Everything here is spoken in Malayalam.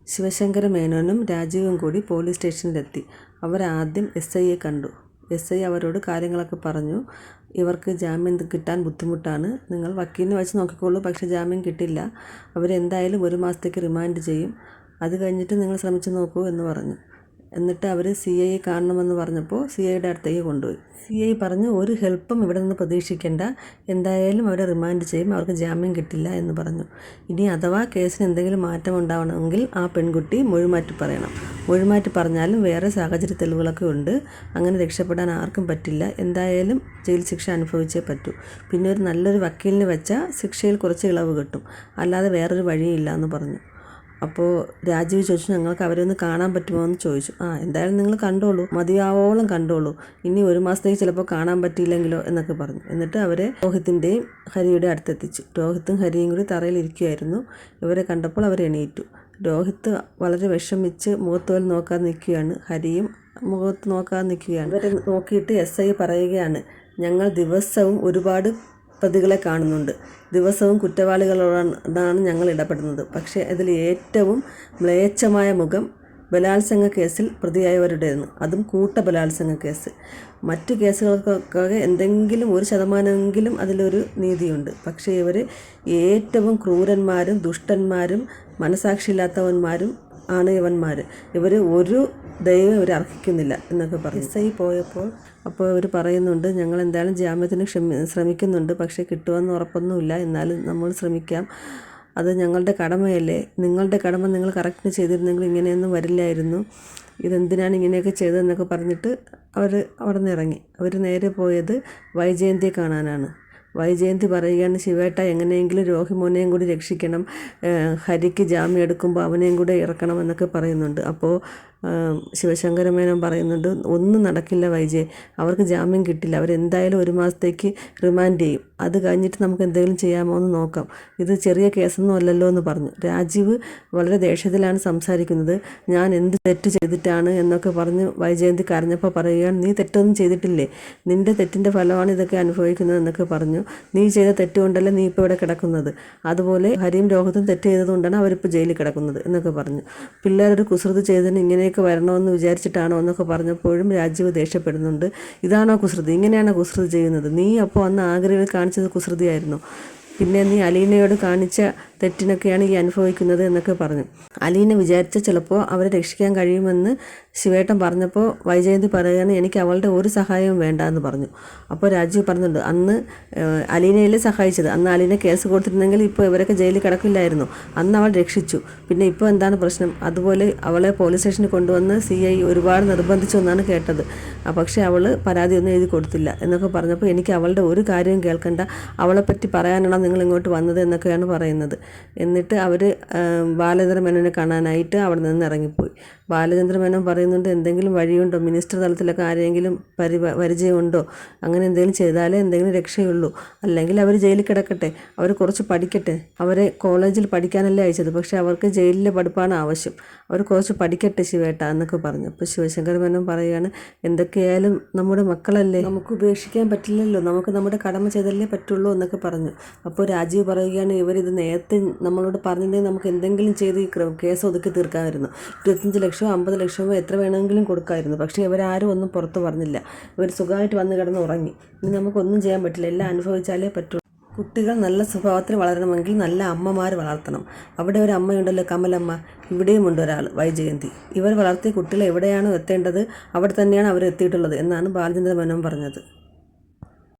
ശിവശങ്കര മേനോനും രാജീവും കൂടി പോലീസ് സ്റ്റേഷനിലെത്തി. അവരാദ്യം SIയെ കണ്ടു. SI അവരോട് കാര്യങ്ങളൊക്കെ പറഞ്ഞു. ഇവർക്ക് ജാമ്യം കിട്ടാൻ ബുദ്ധിമുട്ടാണ്. നിങ്ങൾ വക്കീലിനെ വെച്ച് നോക്കിക്കോളൂ, പക്ഷേ ജാമ്യം കിട്ടില്ല. അവരെന്തായാലും 1 മാസത്തേക്ക് റിമാൻഡ് ചെയ്യും. അത് കഴിഞ്ഞിട്ട് നിങ്ങൾ ശ്രമിച്ചു നോക്കൂ എന്ന് പറഞ്ഞു. എന്നിട്ട് അവർ CIയെ കാണണമെന്ന് പറഞ്ഞപ്പോൾ CIയുടെ അടുത്തേക്ക് കൊണ്ടുപോയി. CI പറഞ്ഞു, ഒരു ഹെൽപ്പും ഇവിടെ നിന്ന് പ്രതീക്ഷിക്കേണ്ട, എന്തായാലും അവരെ റിമാൻഡ് ചെയ്യും, അവർക്ക് ജാമ്യം കിട്ടില്ല എന്ന് പറഞ്ഞു. ഇനി അഥവാ കേസിന് എന്തെങ്കിലും മാറ്റം ഉണ്ടാവണമെങ്കിൽ ആ പെൺകുട്ടി മൊഴിമാറ്റി പറയണം. മൊഴിമാറ്റി പറഞ്ഞാലും വേറെ സാഹചര്യ തെളിവുകളൊക്കെ ഉണ്ട്, അങ്ങനെ രക്ഷപ്പെടാൻ ആർക്കും പറ്റില്ല. എന്തായാലും ജയിൽ ശിക്ഷ അനുഭവിച്ചേ പറ്റൂ. പിന്നെ ഒരു നല്ലൊരു വക്കീലിനെ വെച്ചാൽ ശിക്ഷയിൽ കുറച്ച് ഇളവ് കിട്ടും, അല്ലാതെ വേറൊരു വഴിയില്ല എന്ന് പറഞ്ഞു. അപ്പോൾ രാജീവ് ചോദിച്ചു, ഞങ്ങൾക്ക് അവരെ ഒന്ന് കാണാൻ പറ്റുമോ എന്ന് ചോദിച്ചു. എന്തായാലും നിങ്ങൾ കണ്ടോളൂ, മതിയാവോളം കണ്ടോളൂ, ഇനി 1 മാസത്തേക്ക് ചിലപ്പോൾ കാണാൻ പറ്റിയില്ലെങ്കിലോ എന്നൊക്കെ പറഞ്ഞു. എന്നിട്ട് അവരെ രോഹിത്തിൻ്റെയും ഹരിയുടെ അടുത്തെത്തിച്ചു. രോഹിത്തും ഹരിയും കൂടി തറയിലിരിക്കുകയായിരുന്നു. ഇവരെ കണ്ടപ്പോൾ അവർ എണീറ്റു. രോഹിത്ത് വളരെ വിഷമിച്ച് മുഖത്തോൽ നോക്കാതെ നിൽക്കുകയാണ്. ഹരിയും മുഖത്ത് നോക്കാതെ നിൽക്കുകയാണ്. ഇവരെ നോക്കിയിട്ട് SI പറയുകയാണ്, ഞങ്ങൾ ദിവസവും ഒരുപാട് പ്രതികളെ കാണുന്നുണ്ട്, ദിവസവും കുറ്റവാളികളോടാണ് ഞങ്ങൾ ഇടപെടുന്നത്. പക്ഷേ അതിൽ ഏറ്റവും മ്ലേച്ഛമായ മുഖം ബലാത്സംഗ കേസിൽ പ്രതിയായവരുടേതെന്ന്, അതും ബലാത്സംഗ കേസ്. മറ്റു കേസുകൾക്കൊക്കെ എന്തെങ്കിലും 1% അതിലൊരു നീതിയുണ്ട്. പക്ഷേ ഇവർ ഏറ്റവും ക്രൂരന്മാരും ദുഷ്ടന്മാരും മനസാക്ഷിയില്ലാത്തവന്മാരും ആണ് ഇവന്മാർ. ഇവർ ഒരു ദൈവം ഇവർ അർഹിക്കുന്നില്ല എന്നൊക്കെ പറഞ്ഞു. SI പോയപ്പോൾ ഇവർ പറയുന്നുണ്ട്, ഞങ്ങൾ എന്തായാലും ജാമ്യത്തിന് ശ്രമിക്കുന്നുണ്ട്, പക്ഷേ കിട്ടുമെന്ന് ഉറപ്പൊന്നുമില്ല, എന്നാലും നമ്മൾ ശ്രമിക്കാം, അത് ഞങ്ങളുടെ കടമയല്ലേ, നിങ്ങളുടെ കടമ നിങ്ങൾ കറക്റ്റ് ചെയ്തിരുന്നെങ്കിൽ ഇങ്ങനെയൊന്നും വരില്ലായിരുന്നു, ഇതെന്തിനാണ് ഇങ്ങനെയൊക്കെ ചെയ്തതെന്നൊക്കെ പറഞ്ഞിട്ട് അവർ അവിടെ നിന്ന് ഇറങ്ങി. അവർ നേരെ പോയത് വൈജയന്തിയെ കാണാനാണ്. വൈജയന്തി പറയുകയാണ്, ശിവേട്ട എങ്ങനെയെങ്കിലും രോഹിമോനെയും കൂടി രക്ഷിക്കണം, ഹരിക്ക് ജാമ്യം എടുക്കുമ്പോൾ അവനെയും കൂടെ ഇറക്കണം എന്നൊക്കെ പറയുന്നുണ്ട്. അപ്പോൾ ശിവശങ്കര മേനോൻ പറയുന്നുണ്ട്, ഒന്നും നടക്കില്ല വൈജയ്, അവർക്ക് ജാമ്യം കിട്ടില്ല, അവരെന്തായാലും 1 മാസത്തേക്ക് റിമാൻഡ് ചെയ്യും, അത് കഴിഞ്ഞിട്ട് നമുക്ക് എന്തെങ്കിലും ചെയ്യാമോ എന്ന് നോക്കാം, ഇത് ചെറിയ കേസൊന്നും അല്ലല്ലോ എന്ന് പറഞ്ഞു. രാജീവ് വളരെ ദേഷ്യത്തിലാണ് സംസാരിക്കുന്നത്. ഞാൻ എന്ത് തെറ്റ് ചെയ്തിട്ടാണ് എന്നൊക്കെ പറഞ്ഞ് വൈജയന്തി കരഞ്ഞപ്പോൾ പറയുകയാണ്, നീ തെറ്റൊന്നും ചെയ്തിട്ടില്ലേ, നിൻ്റെ തെറ്റിൻ്റെ ഫലമാണ് ഇതൊക്കെ അനുഭവിക്കുന്നത് എന്നൊക്കെ പറഞ്ഞു. നീ ചെയ്ത തെറ്റുകൊണ്ടല്ലേ നീ ഇപ്പോൾ ഇവിടെ കിടക്കുന്നത്, അതുപോലെ ഹരിയും രോഹിത്തും തെറ്റ് ചെയ്തതുകൊണ്ടാണ് അവരിപ്പോൾ ജയിലിൽ കിടക്കുന്നത് എന്നൊക്കെ പറഞ്ഞു. പിള്ളേരൊരു കുസൃതി ചെയ്തതിന് ഇങ്ങനെയൊക്കെ വരണമെന്ന് വിചാരിച്ചിട്ടാണോ എന്നൊക്കെ പറഞ്ഞപ്പോഴും രാജീവ് ദേഷ്യപ്പെടുന്നുണ്ട്. ഇതാണോ കുസൃതി, ഇങ്ങനെയാണോ കുസൃതി ചെയ്യുന്നത്, നീ അപ്പോൾ അന്ന് ആഗ്രയിൽ കാണിച്ചത് കുസൃതിയായിരുന്നു, പിന്നെ നീ അലീനയോട് കാണിച്ച തെറ്റിനൊക്കെയാണ് ഈ അനുഭവിക്കുന്നത് എന്നൊക്കെ പറഞ്ഞു. അലീന വിചാരിച്ച ചിലപ്പോൾ അവരെ രക്ഷിക്കാൻ കഴിയുമെന്ന് ശിവേട്ടൻ പറഞ്ഞപ്പോൾ വൈജയന്തി പറയുകയാണ്, എനിക്ക് അവളുടെ ഒരു സഹായവും വേണ്ട എന്ന് പറഞ്ഞു. അപ്പോൾ രാജീവ് പറഞ്ഞിട്ടുണ്ട്, അന്ന് അലീനയല്ലേ സഹായിച്ചത്, അന്ന് അലീന കേസ് കൊടുത്തിരുന്നെങ്കിൽ ഇപ്പോൾ ഇവരൊക്കെ ജയിലിൽ കിടക്കില്ലായിരുന്നു, അന്ന് അവൾ രക്ഷിച്ചു, പിന്നെ ഇപ്പോൾ എന്താണ് പ്രശ്നം, അതുപോലെ അവളെ പോലീസ് സ്റ്റേഷനിൽ കൊണ്ടുവന്ന് CI ഒരുപാട് നിർബന്ധിച്ചു എന്നാണ് കേട്ടത്, പക്ഷേ അവൾ പരാതിയൊന്നും എഴുതി കൊടുത്തില്ല എന്നൊക്കെ പറഞ്ഞപ്പോൾ എനിക്ക് അവളുടെ ഒരു കാര്യവും കേൾക്കണ്ട, അവളെപ്പറ്റി പറയാനാണോ നിങ്ങൾ ഇങ്ങോട്ട് വന്നത് എന്നൊക്കെയാണ് പറയുന്നത്. എന്നിട്ട് അവർ ബാലചന്ദ്ര മേനോനെ കാണാനായിട്ട് അവിടെ നിന്ന് ഇറങ്ങിപ്പോയി. ബാലചന്ദ്ര മേനോൻ പറയുന്നുണ്ട്, എന്തെങ്കിലും വഴിയുണ്ടോ, മിനിസ്റ്റർ തലത്തിലൊക്കെ ആരെങ്കിലും പരിചയമുണ്ടോ, അങ്ങനെ എന്തെങ്കിലും ചെയ്താലേ എന്തെങ്കിലും രക്ഷയുള്ളൂ, അല്ലെങ്കിൽ അവർ ജയിലിൽ കിടക്കട്ടെ, അവർ കുറച്ച് പഠിക്കട്ടെ, അവരെ കോളേജിൽ പഠിക്കാനല്ലേ അയച്ചത്, പക്ഷേ അവർക്ക് ജയിലിലെ പഠിപ്പാണ് ആവശ്യം, അവർ കുറച്ച് പഠിക്കട്ടെ ശിവേട്ട എന്നൊക്കെ പറഞ്ഞു. അപ്പോൾ ശിവശങ്കര മേനോൻ പറയുകയാണ്, എന്തൊക്കെയായാലും നമ്മുടെ മക്കളല്ലേ, നമുക്ക് ഉപേക്ഷിക്കാൻ പറ്റില്ലല്ലോ, നമുക്ക് നമ്മുടെ കടമ ചെയ്തല്ലേ പറ്റുള്ളൂ എന്നൊക്കെ പറഞ്ഞു. അപ്പോൾ രാജീവ് പറയുകയാണ്, ഇവരിത് നേരത്തെ നമ്മളോട് പറഞ്ഞിട്ടുണ്ടെങ്കിൽ നമുക്ക് എന്തെങ്കിലും ചെയ്ത് ഈ കേസ് ഒതുക്കി തീർക്കാമായിരുന്നു, 25 ലക്ഷമോ 50 ലക്ഷമോ എത്ര വേണമെങ്കിലും കൊടുക്കാമായിരുന്നു, പക്ഷേ ഇവരാരും ഒന്നും പുറത്ത് പറഞ്ഞില്ല, ഇവർ സുഖമായിട്ട് വന്ന് കിടന്ന് ഉറങ്ങി. ഇനി നമുക്കൊന്നും ചെയ്യാൻ പറ്റില്ല, എല്ലാം അനുഭവിച്ചാലേ പറ്റുള്ളൂ. കുട്ടികൾ നല്ല സ്വഭാവത്തിൽ വളരണമെങ്കിൽ നല്ല അമ്മമാർ വളർത്തണം. അവിടെ ഒരു അമ്മയുണ്ടല്ലോ, കമലമ്മ, ഇവിടെയുമുണ്ട് ഒരാൾ, വൈജയന്തി. ഇവർ വളർത്തിയ കുട്ടികൾ എവിടെയാണോ എത്തേണ്ടത് അവിടെ തന്നെയാണ് അവർ എത്തിയിട്ടുള്ളത് എന്നാണ് ബാലചന്ദ്ര മേനോൻ പറഞ്ഞത്.